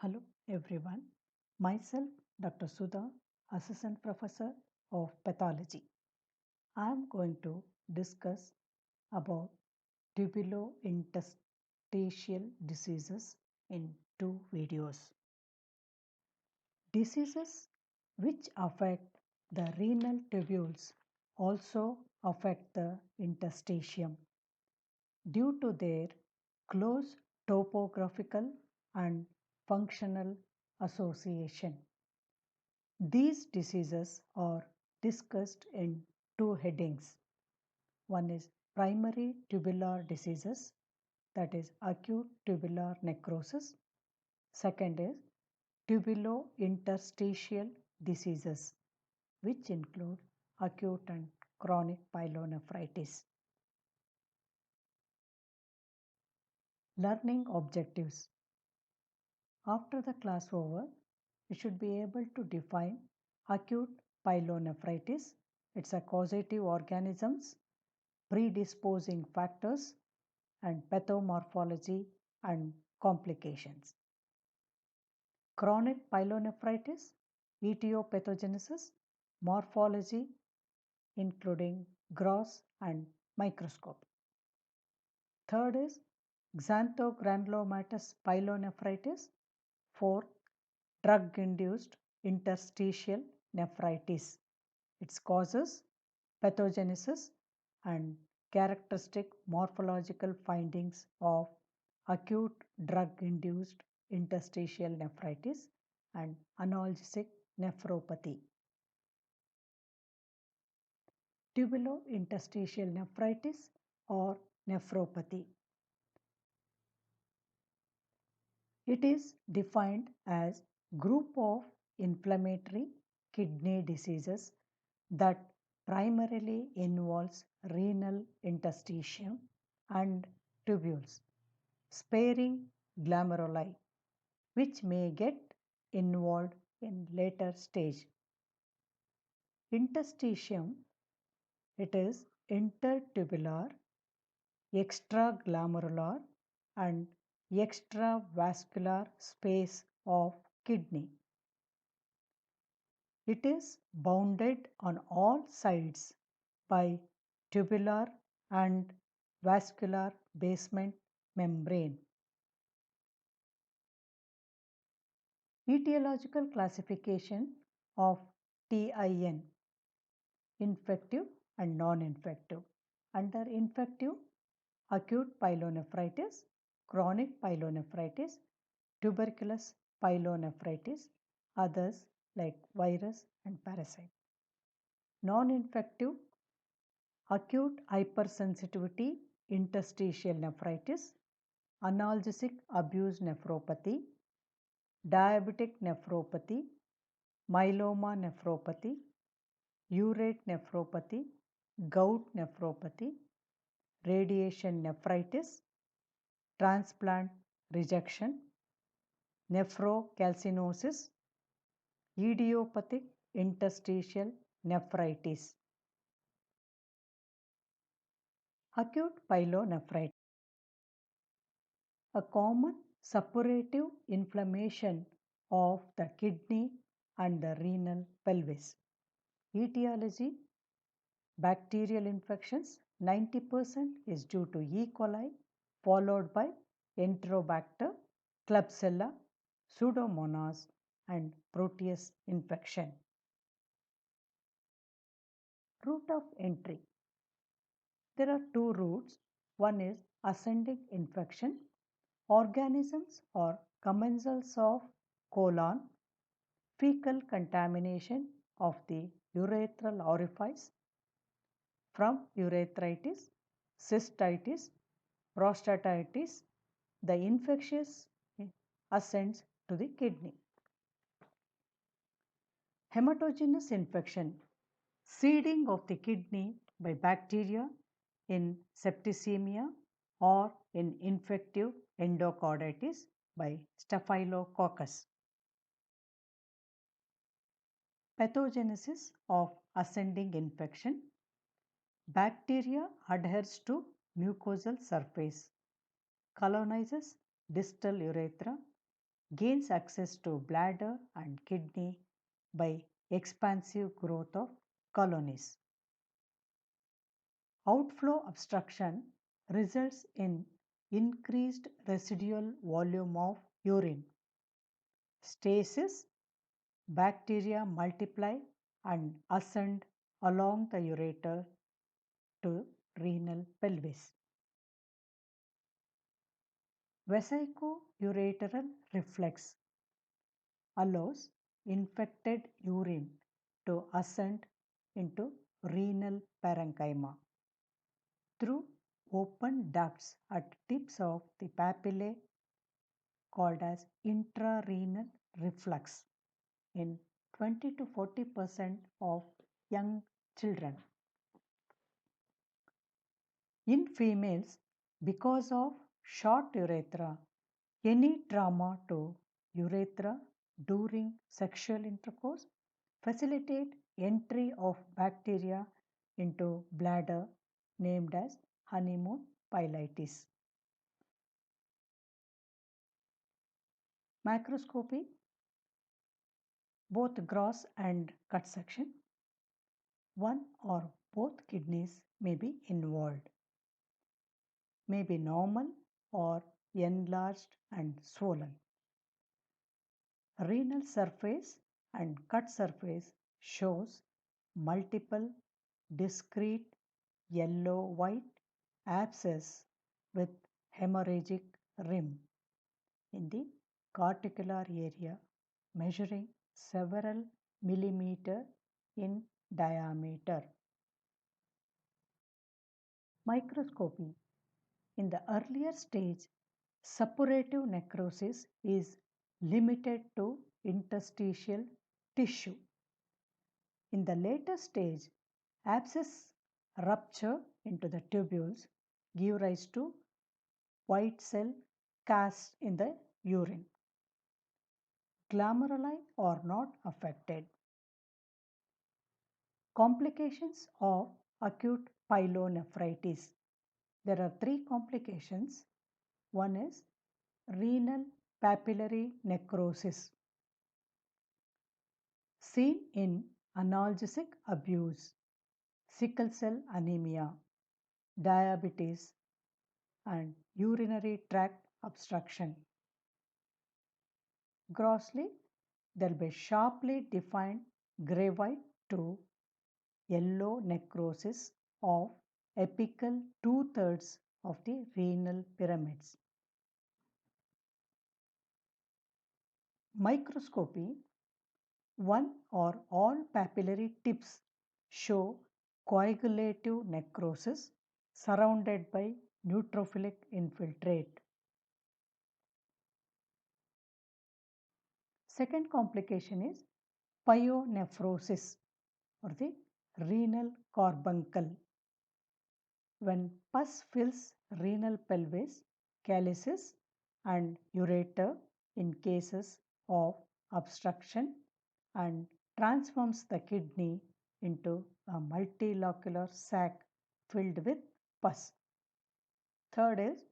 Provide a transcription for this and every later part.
Hello everyone, myself Dr. Sudha, Assistant Professor of Pathology. I am going to discuss about tubulointerstitial diseases in two videos. Diseases which affect the renal tubules also affect the interstitium due to their close topographical and functional association. These diseases are discussed in two headings. One is primary tubular diseases, that is acute tubular necrosis. Second is tubulointerstitial diseases, which include acute and chronic pyelonephritis. Learning objectives. After the class over, you should be able to define acute pyelonephritis, its causative organisms, predisposing factors, and pathomorphology and complications. Chronic pyelonephritis, etiopathogenesis, morphology, including gross and microscope. Third is xanthogranulomatous pyelonephritis. Fourth, drug-induced interstitial nephritis. Its causes, pathogenesis, and characteristic morphological findings of acute drug-induced interstitial nephritis and analgesic nephropathy. Tubulointerstitial nephritis or nephropathy. It is defined as group of inflammatory kidney diseases that primarily involves renal interstitium and tubules, sparing glomeruli, which may get involved in later stage. Interstitium, it is intertubular, extraglomerular and extravascular space of kidney. It is bounded on all sides by tubular and vascular basement membrane. Etiological classification of TIN, infective and non-infective. Under infective, acute pyelonephritis, chronic pyelonephritis, tuberculous pyelonephritis, others like virus and parasite. Non-infective, acute hypersensitivity interstitial nephritis, analgesic abuse nephropathy, diabetic nephropathy, myeloma nephropathy, urate nephropathy, gout nephropathy, radiation nephritis, transplant rejection, nephrocalcinosis, idiopathic interstitial nephritis. Acute pyelonephritis, a common suppurative inflammation of the kidney and the renal pelvis. Etiology, bacterial infections, 90% is due to E. coli, followed by Enterobacter, Klebsiella, Pseudomonas, and Proteus infection. Route of entry. There are two routes. One is ascending infection. Organisms or commensals of colon, fecal contamination of the urethral orifice from urethritis, cystitis, prostatitis, the infectious ascends to the kidney. Hematogenous infection, seeding of the kidney by bacteria in septicemia or in infective endocarditis by Staphylococcus. Pathogenesis of ascending infection. Bacteria adheres to mucosal surface, colonizes distal urethra, gains access to bladder and kidney by expansive growth of colonies. Outflow obstruction results in increased residual volume of urine. Stasis, bacteria multiply and ascend along the ureter to renal pelvis. Vesicoureteral reflex allows infected urine to ascend into renal parenchyma through open ducts at tips of the papillae called as intrarenal reflux in 20 to 40% of young children. In females, because of short urethra, any trauma to urethra during sexual intercourse facilitate entry of bacteria into bladder named as honeymoon pilitis. Macroscopy, both gross and cut section. One or both kidneys may be involved, may be normal or enlarged and swollen. Renal surface and cut surface shows multiple discrete yellow-white abscess with hemorrhagic rim in the corticular area measuring several millimeter in diameter. Microscopy. In the earlier stage, suppurative necrosis is limited to interstitial tissue. In the later stage, abscess rupture into the tubules give rise to white cell cast in the urine. Glomeruli are not affected. Complications of acute pyelonephritis. There are three complications. One is renal papillary necrosis, seen in analgesic abuse, sickle cell anemia, diabetes, and urinary tract obstruction. Grossly, there will be sharply defined gray white to yellow necrosis of apical two-thirds of the renal pyramids. Microscopy, one or all papillary tips show coagulative necrosis surrounded by neutrophilic infiltrate. Second complication is pyonephrosis or the renal carbuncle. When pus fills renal pelvis, calyces, and ureter in cases of obstruction and transforms the kidney into a multilocular sac filled with pus. Third is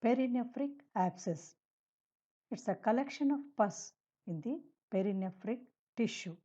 perinephric abscess. It's a collection of pus in the perinephric tissue.